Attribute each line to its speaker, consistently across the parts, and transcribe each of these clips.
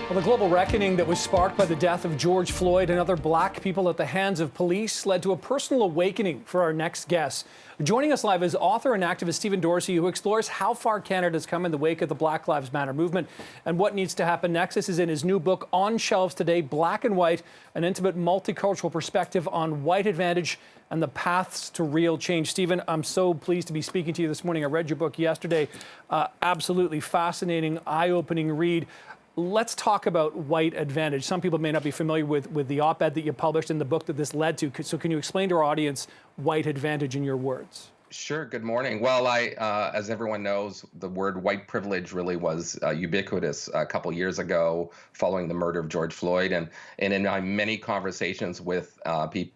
Speaker 1: Well, the global reckoning that was sparked by the death of George Floyd and other black people at the hands of police led to a personal awakening for our next guest. Joining us live is author and activist Stephen Dorsey, who explores how far Canada's come in the wake of the Black Lives Matter movement and what needs to happen next. This is in his new book, On Shelves Today, Black and White, an intimate multicultural perspective on white advantage and the paths to real change. Stephen, I'm so pleased to be speaking to you this morning. I read your book yesterday. Absolutely fascinating, eye-opening read. Let's talk about white advantage. Some people may not be familiar with the op-ed that you published in the book that this led to. So can you explain to our audience white advantage in your words?
Speaker 2: Sure. Good morning. Well, as everyone knows, the word white privilege really was ubiquitous a couple years ago following the murder of George Floyd. And in my many conversations with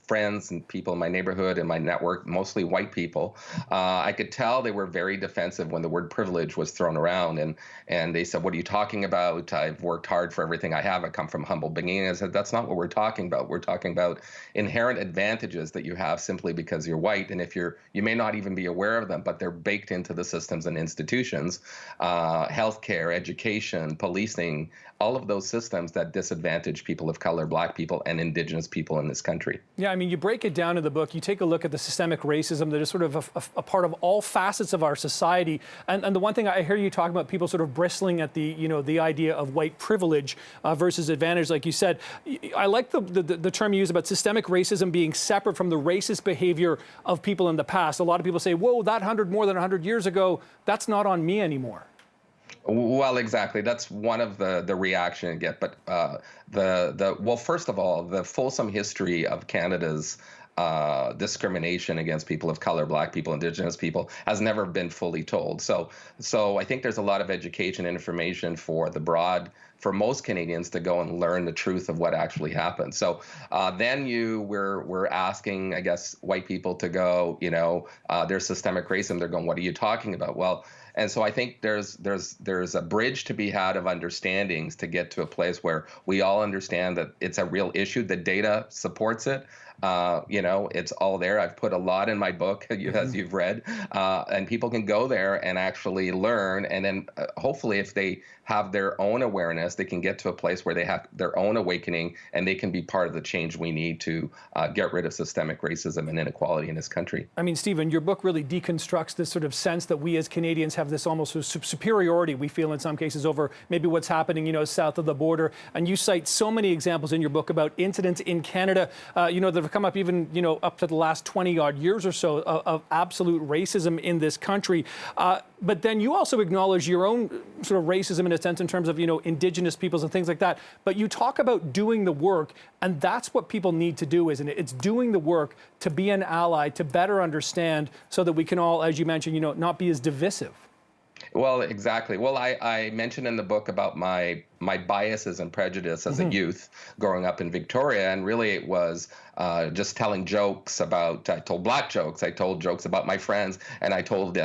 Speaker 2: friends and people in my neighborhood and my network, mostly white people, I could tell they were very defensive when the word privilege was thrown around. And they said, what are you talking about? I've worked hard for everything I have. I come from humble beginnings. I said, that's not what we're talking about. We're talking about inherent advantages that you have simply because you're white. And if you may not even be aware of them, but they're baked into the systems and institutions, healthcare, education, policing, all of those systems that disadvantage people of color, black people, and Indigenous people in this country. Yeah,
Speaker 1: I mean, you break it down in the book. You take a look at the systemic racism that is sort of a part of all facets of our society. And the one thing I hear you talking about, people sort of bristling at the idea of white privilege versus advantage, like you said. I like the term you use about systemic racism being separate from the racist behavior of people in the past. A lot of people say, whoa, that more than 100 years ago, that's not on me anymore.
Speaker 2: Well, exactly. That's one of the reaction I get. But well, first of all, the fulsome history of Canada's discrimination against people of color, black people, Indigenous people, has never been fully told. So I think there's a lot of education and information for most Canadians to go and learn the truth of what actually happened. So then we're asking, I guess, white people to go, there's systemic racism. They're going, what are you talking about? Well, and so I think there's a bridge to be had of understandings to get to a place where we all understand that it's a real issue. The data supports it. It's all there. I've put a lot in my book, as you've read, and people can go there and actually learn. And then hopefully if they have their own awareness, they can get to a place where they have their own awakening and they can be part of the change we need to get rid of systemic racism and inequality in this country.
Speaker 1: I mean, Stephen, your book really deconstructs this sort of sense that we as Canadians have this almost superiority we feel in some cases over maybe what's happening, south of the border. And you cite so many examples in your book about incidents in Canada, that have come up even, up to the last 20-odd years or so of absolute racism in this country. But then you also acknowledge your own sort of racism in a sense in terms of, Indigenous peoples and things like that. But you talk about doing the work, and that's what people need to do, isn't it? It's doing the work to be an ally, to better understand so that we can all, as you mentioned, not be as divisive.
Speaker 2: Well, exactly. Well, I mentioned in the book about my biases and prejudice as a youth growing up in Victoria, and really it was just telling jokes I told black jokes, I told jokes about my friends, and I told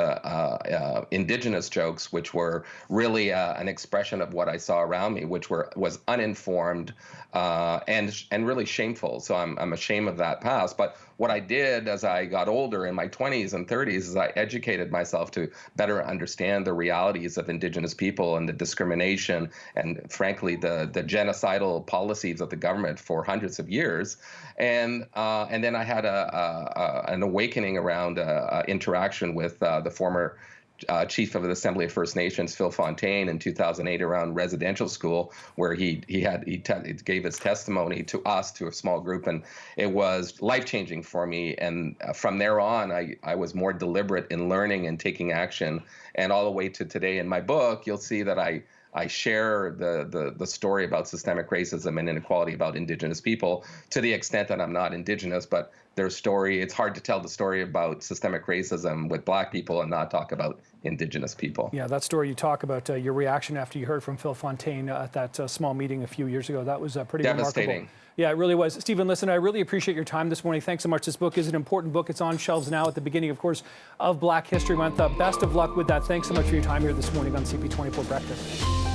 Speaker 2: Indigenous jokes, which were really an expression of what I saw around me, which was uninformed and really shameful. So I'm ashamed of that past. But what I did as I got older in my 20s and 30s is I educated myself to better understand the realities of Indigenous people and the discrimination and frankly the genocidal policies of the government for hundreds of years. And then I had an awakening around interaction with the former Chief of the Assembly of First Nations, Phil Fontaine, in 2008 around residential school, where he gave his testimony to us, to a small group, and it was life-changing for me. And from there on, I was more deliberate in learning and taking action. And all the way to today in my book, you'll see that I share the story about systemic racism and inequality about Indigenous people to the extent that I'm not Indigenous, but their story, it's hard to tell the story about systemic racism with black people and not talk about Indigenous people.
Speaker 1: Yeah, that story you talk about, your reaction after you heard from Phil Fontaine at that small meeting a few years ago, that was pretty
Speaker 2: devastating.
Speaker 1: Remarkable. Yeah, it really was. Stephen, listen, I really appreciate your time this morning. Thanks so much. This book is an important book. It's on shelves now at the beginning, of course, of Black History Month. Best of luck with that. Thanks so much for your time here this morning on CP24 Breakfast.